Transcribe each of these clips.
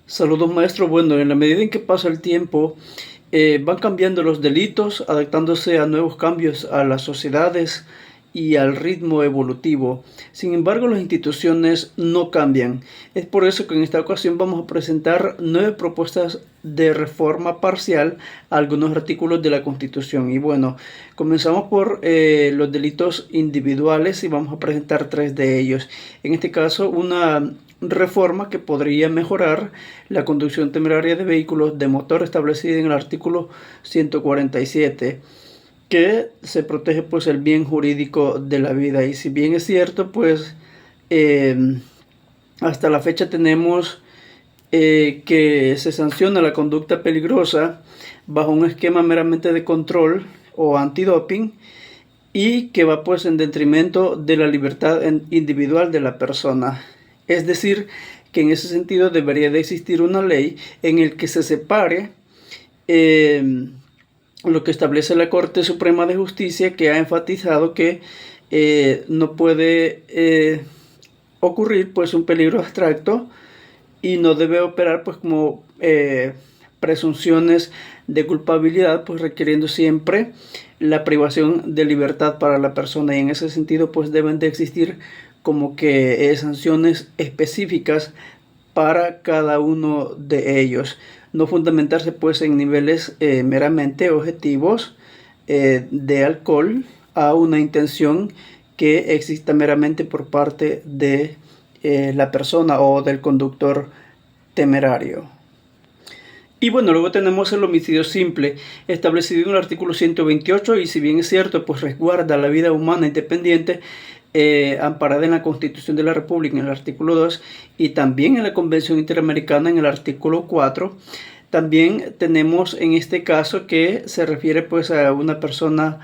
Saludos maestro. Bueno, en la medida en que pasa el tiempo, van cambiando los delitos, adaptándose a nuevos cambios a las sociedades y al ritmo evolutivo. Sin embargo, las instituciones no cambian. Es por eso que en esta ocasión vamos a presentar 9 propuestas de reforma parcial a algunos artículos de la Constitución. Y bueno, comenzamos por los delitos individuales y vamos a presentar 3 de ellos. En este caso, una reforma que podría mejorar la conducción temeraria de vehículos de motor establecida en el artículo 147, que se protege pues el bien jurídico de la vida. Y si bien es cierto, pues hasta la fecha tenemos que se sanciona la conducta peligrosa bajo un esquema meramente de control o antidoping, y que va pues en detrimento de la libertad individual de la persona. Es decir, que en ese sentido debería de existir una ley en el que se separe lo que establece la Corte Suprema de Justicia, que ha enfatizado que no puede ocurrir pues un peligro abstracto y no debe operar pues como presunciones de culpabilidad, pues requiriendo siempre la privación de libertad para la persona. Y en ese sentido pues deben de existir como que sanciones específicas para cada uno de ellos, no fundamentarse pues en niveles meramente objetivos de alcohol a una intención que exista meramente por parte de la persona o del conductor temerario. Y bueno, luego tenemos el homicidio simple, establecido en el artículo 128, y si bien es cierto, pues resguarda la vida humana independiente, amparada en la Constitución de la República en el artículo 2 y también en la Convención Interamericana en el artículo 4. También tenemos en este caso que se refiere pues a una persona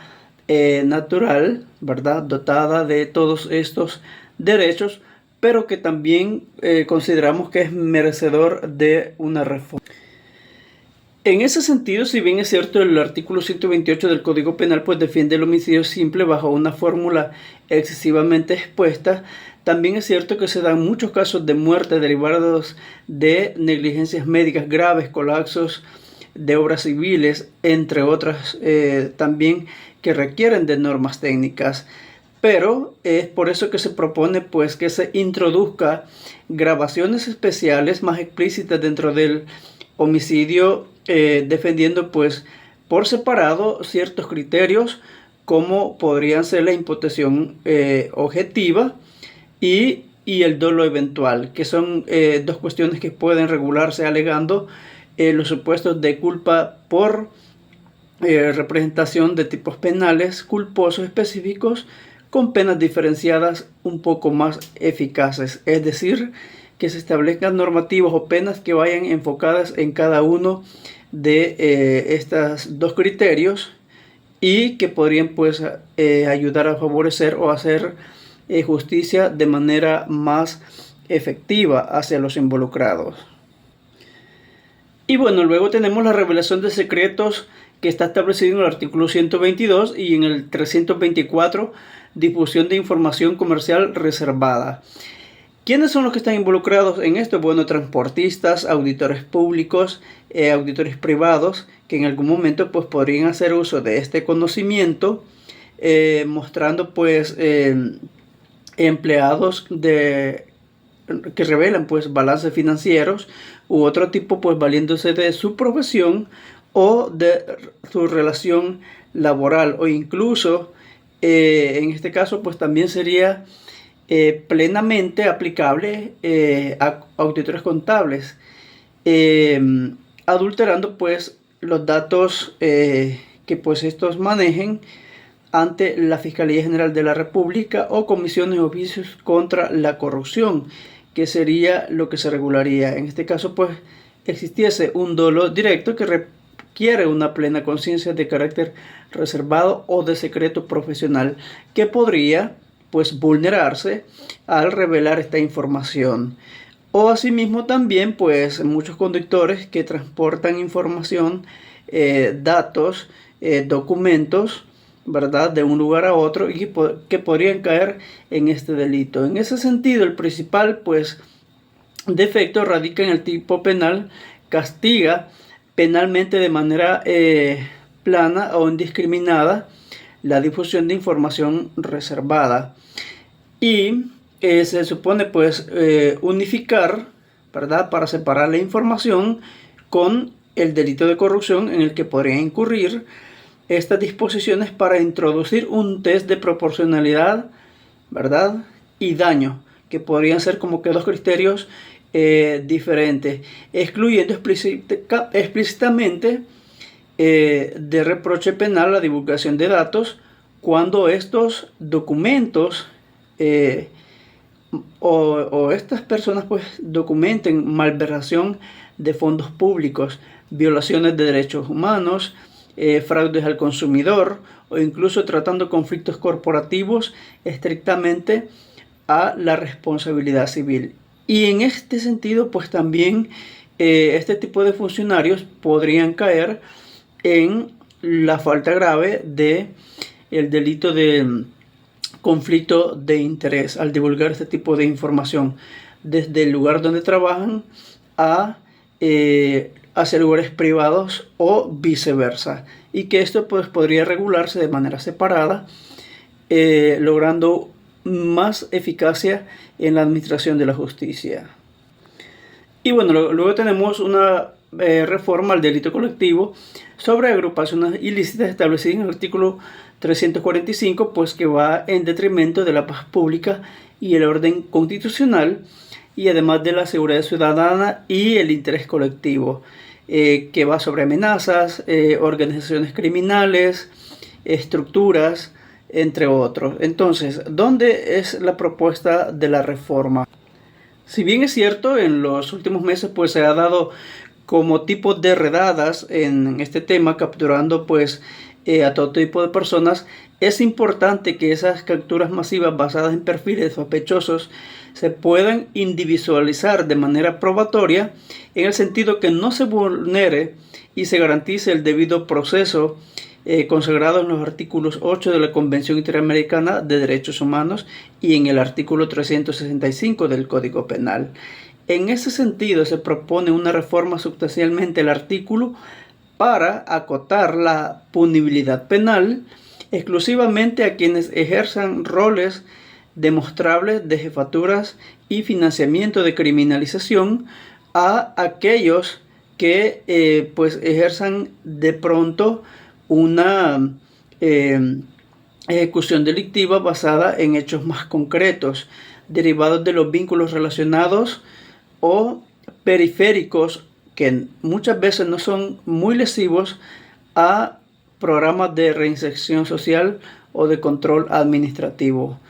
natural, ¿verdad?, dotada de todos estos derechos, pero que también consideramos que es merecedor de una reforma. En ese sentido, si bien es cierto, el artículo 128 del Código Penal pues defiende el homicidio simple bajo una fórmula excesivamente expuesta, también es cierto que se dan muchos casos de muerte derivados de negligencias médicas graves, colapsos de obras civiles, entre otras también que requieren de normas técnicas. Pero es por eso que se propone pues que se introduzca grabaciones especiales más explícitas dentro del homicidio, defendiendo pues por separado ciertos criterios como podrían ser la imputación objetiva y el dolo eventual, que son dos cuestiones que pueden regularse alegando los supuestos de culpa por representación de tipos penales culposos específicos con penas diferenciadas un poco más eficaces, es decir, que se establezcan normativas o penas que vayan enfocadas en cada uno de estos dos criterios y que podrían pues ayudar a favorecer o hacer justicia de manera más efectiva hacia los involucrados. Y bueno, luego tenemos la revelación de secretos, que está establecido en el artículo 122 y en el 324, difusión de información comercial reservada. ¿Quiénes son los que están involucrados en esto? Bueno, transportistas, auditores públicos, auditores privados, que en algún momento pues podrían hacer uso de este conocimiento, mostrando pues empleados que revelan pues balances financieros u otro tipo, pues valiéndose de su profesión o de su relación laboral, o incluso en este caso pues también sería plenamente aplicable a auditores contables, adulterando pues los datos que pues estos manejen ante la Fiscalía General de la República o comisiones o oficios contra la corrupción, que sería lo que se regularía. En este caso pues existiese un dolo directo que requiere una plena conciencia de carácter reservado o de secreto profesional, que podría pues vulnerarse al revelar esta información. O asimismo también pues muchos conductores que transportan información, datos, documentos, ¿verdad?, de un lugar a otro, y que podrían caer en este delito. En ese sentido, el principal pues defecto radica en el tipo penal, castiga penalmente de manera plana o indiscriminada la difusión de información reservada. Y se supone pues unificar, ¿verdad?, para separar la información con el delito de corrupción en el que podrían incurrir estas disposiciones para introducir un test de proporcionalidad, ¿verdad?, y daño, que podrían ser como que dos criterios diferentes, excluyendo explícitamente de reproche penal la divulgación de datos cuando estos documentos o estas personas pues documenten malversación de fondos públicos, violaciones de derechos humanos, fraudes al consumidor o incluso tratando conflictos corporativos estrictamente a la responsabilidad civil. Y en este sentido pues también este tipo de funcionarios podrían caer en la falta grave de el delito de conflicto de interés al divulgar este tipo de información desde el lugar donde trabajan hacia lugares privados o viceversa, y que esto pues podría regularse de manera separada, logrando más eficacia en la administración de la justicia. Y bueno, luego tenemos una reforma al delito colectivo sobre agrupaciones ilícitas establecida en el artículo 345, pues que va en detrimento de la paz pública y el orden constitucional, y además de la seguridad ciudadana y el interés colectivo, que va sobre amenazas, organizaciones criminales, estructuras, entre otros. Entonces, ¿dónde es la propuesta de la reforma? Si bien es cierto, en los últimos meses pues se ha dado como tipo de redadas en este tema, capturando pues a todo tipo de personas, es importante que esas capturas masivas basadas en perfiles sospechosos se puedan individualizar de manera probatoria, en el sentido que no se vulnere y se garantice el debido proceso consagrado en los artículos 8 de la Convención Interamericana de Derechos Humanos y en el artículo 365 del Código Penal. En ese sentido, se propone una reforma sustancialmente al artículo para acotar la punibilidad penal exclusivamente a quienes ejerzan roles demostrables de jefaturas y financiamiento de criminalización, a aquellos que pues ejerzan de pronto una ejecución delictiva basada en hechos más concretos, derivados de los vínculos relacionados o periféricos, que muchas veces no son muy lesivos, a programas de reinserción social o de control administrativo.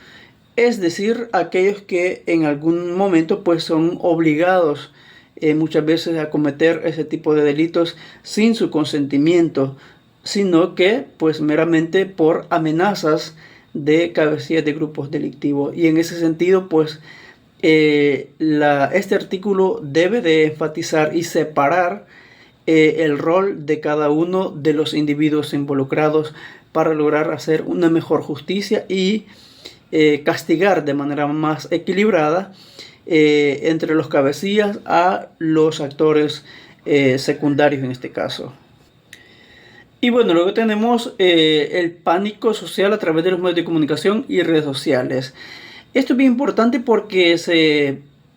Es decir, aquellos que en algún momento pues son obligados muchas veces a cometer ese tipo de delitos sin su consentimiento, sino que pues meramente por amenazas de cabecillas de grupos delictivos. Y en ese sentido pues este artículo debe de enfatizar y separar el rol de cada uno de los individuos involucrados para lograr hacer una mejor justicia y castigar de manera más equilibrada entre los cabecillas a los actores secundarios en este caso. Y bueno, luego tenemos el pánico social a través de los medios de comunicación y redes sociales. Esto es bien importante porque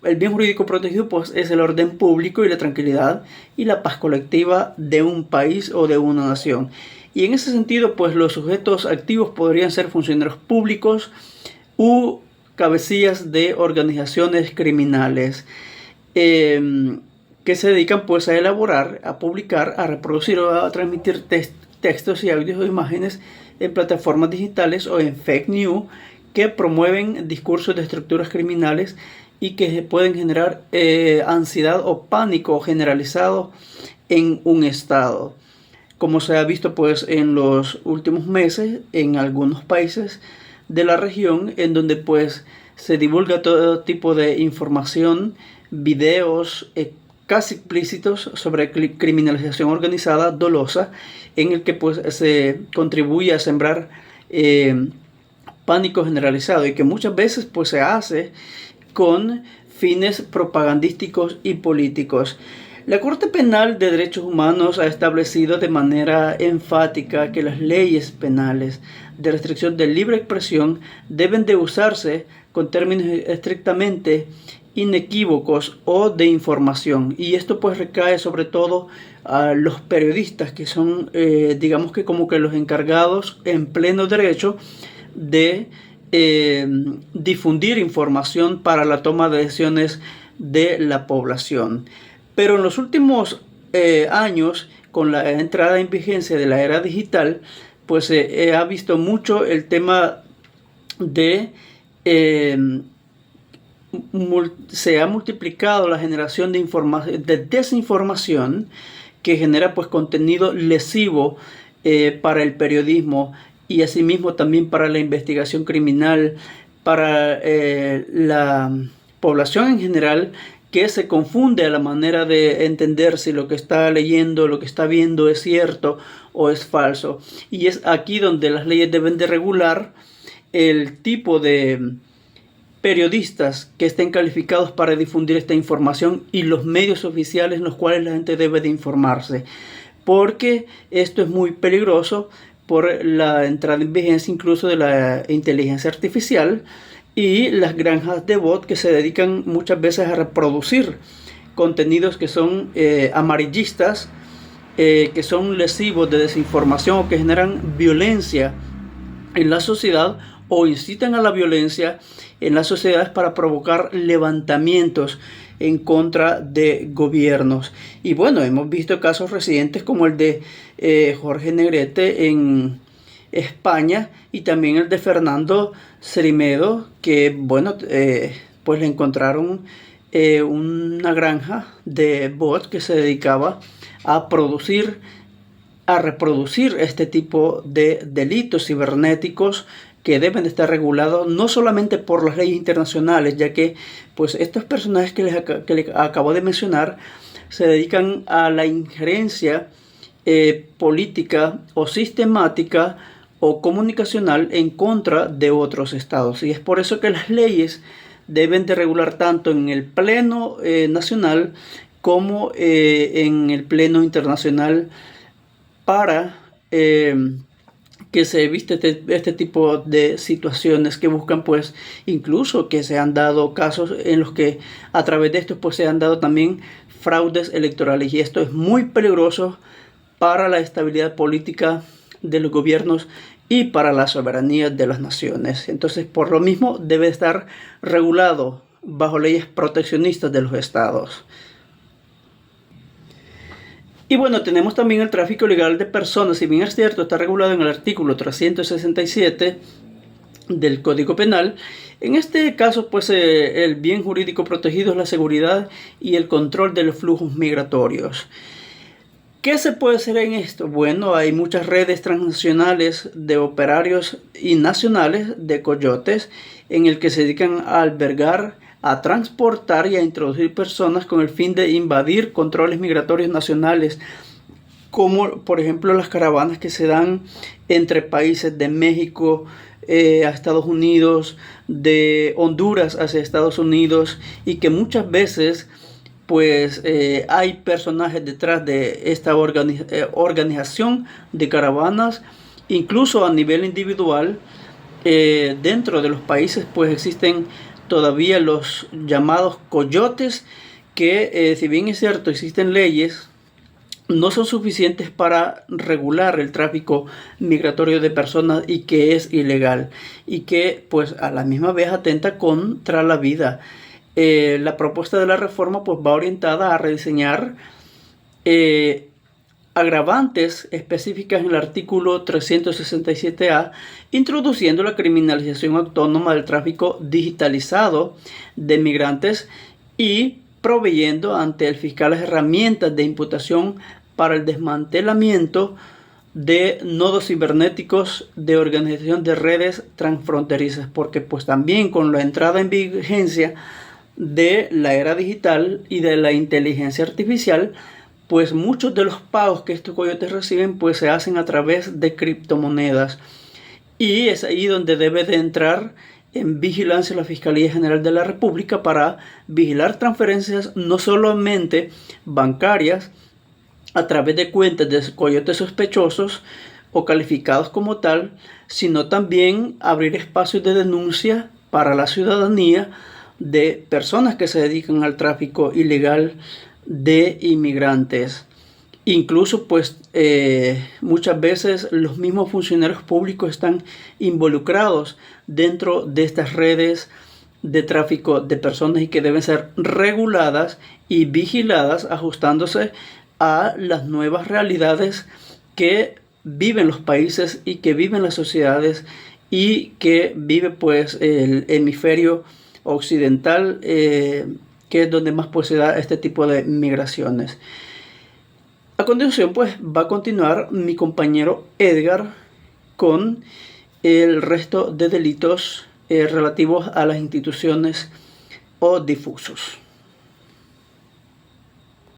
el bien jurídico protegido pues, es el orden público y la tranquilidad y la paz colectiva de un país o de una nación. Y en ese sentido, pues los sujetos activos podrían ser funcionarios públicos u cabecillas de organizaciones criminales que se dedican pues a elaborar, a publicar, a reproducir o a transmitir textos y audios o imágenes en plataformas digitales o en fake news que promueven discursos de estructuras criminales y que pueden generar ansiedad o pánico generalizado en un estado. Como se ha visto pues en los últimos meses en algunos países de la región, en donde pues se divulga todo tipo de información, videos casi explícitos sobre criminalización organizada dolosa, en el que pues se contribuye a sembrar pánico generalizado, y que muchas veces pues se hace con fines propagandísticos y políticos. La Corte Penal de Derechos Humanos ha establecido de manera enfática que las leyes penales de restricción de libre expresión deben de usarse con términos estrictamente inequívocos o de información, y esto pues recae sobre todo a los periodistas, que son digamos que como que los encargados en pleno derecho de difundir información para la toma de decisiones de la población. Pero en los últimos años, con la entrada en vigencia de la era digital, pues se ha visto mucho el tema de se ha multiplicado la generación de desinformación, que genera pues contenido lesivo para el periodismo y asimismo también para la investigación criminal, para la población en general, que se confunde a la manera de entender si lo que está leyendo, lo que está viendo es cierto o es falso. Y es aquí donde las leyes deben de regular el tipo de periodistas que estén calificados para difundir esta información y los medios oficiales en los cuales la gente debe de informarse, porque esto es muy peligroso por la entrada en vigencia incluso de la inteligencia artificial y las granjas de bot que se dedican muchas veces a reproducir contenidos que son amarillistas, que son lesivos, de desinformación, o que generan violencia en la sociedad o incitan a la violencia en las sociedades para provocar levantamientos en contra de gobiernos. Y bueno, hemos visto casos recientes como el de Jorge Negrete en España y también el de Fernando Cermedo, que bueno, pues le encontraron una granja de bots que se dedicaba a reproducir este tipo de delitos cibernéticos, que deben de estar regulados no solamente por las leyes internacionales, ya que pues estos personajes que les acabo de mencionar se dedican a la injerencia política o sistemática o comunicacional en contra de otros estados. Y es por eso que las leyes deben de regular tanto en el pleno nacional como en el pleno internacional para que se evite este tipo de situaciones que buscan, pues, incluso que se han dado casos en los que a través de esto pues se han dado también fraudes electorales, y esto es muy peligroso para la estabilidad política de los gobiernos y para la soberanía de las naciones. Entonces, por lo mismo, debe estar regulado bajo leyes proteccionistas de los estados. Y bueno, tenemos también el tráfico ilegal de personas. Si bien es cierto, está regulado en el artículo 367 del Código Penal, en este caso pues el bien jurídico protegido es la seguridad y el control de los flujos migratorios. ¿Qué se puede hacer en esto? Bueno, hay muchas redes transnacionales de operarios y nacionales de coyotes en el que se dedican a albergar, a transportar y a introducir personas con el fin de invadir controles migratorios nacionales, como por ejemplo las caravanas que se dan entre países de México a Estados Unidos, de Honduras hacia Estados Unidos, y que muchas veces pues hay personajes detrás de esta organización de caravanas. Incluso a nivel individual, dentro de los países pues existen todavía los llamados coyotes, que si bien es cierto existen leyes, no son suficientes para regular el tráfico migratorio de personas, y que es ilegal y que pues a la misma vez atenta contra la vida. La propuesta de la reforma pues va orientada a rediseñar agravantes específicas en el artículo 367A, introduciendo la criminalización autónoma del tráfico digitalizado de migrantes y proveyendo ante el fiscal las herramientas de imputación para el desmantelamiento de nodos cibernéticos de organización de redes transfronterizas, porque pues también con la entrada en vigencia de la era digital y de la inteligencia artificial, pues muchos de los pagos que estos coyotes reciben pues se hacen a través de criptomonedas, y es ahí donde debe de entrar en vigilancia la Fiscalía General de la República para vigilar transferencias no solamente bancarias a través de cuentas de coyotes sospechosos o calificados como tal, sino también abrir espacios de denuncia para la ciudadanía de personas que se dedican al tráfico ilegal de inmigrantes. Incluso pues muchas veces los mismos funcionarios públicos están involucrados dentro de estas redes de tráfico de personas y que deben ser reguladas y vigiladas, ajustándose a las nuevas realidades que viven los países y que viven las sociedades y que vive pues el hemisferio occidental, que es donde más pues se da este tipo de migraciones. A continuación pues va a continuar mi compañero Edgar con el resto de delitos relativos a las instituciones o difusos.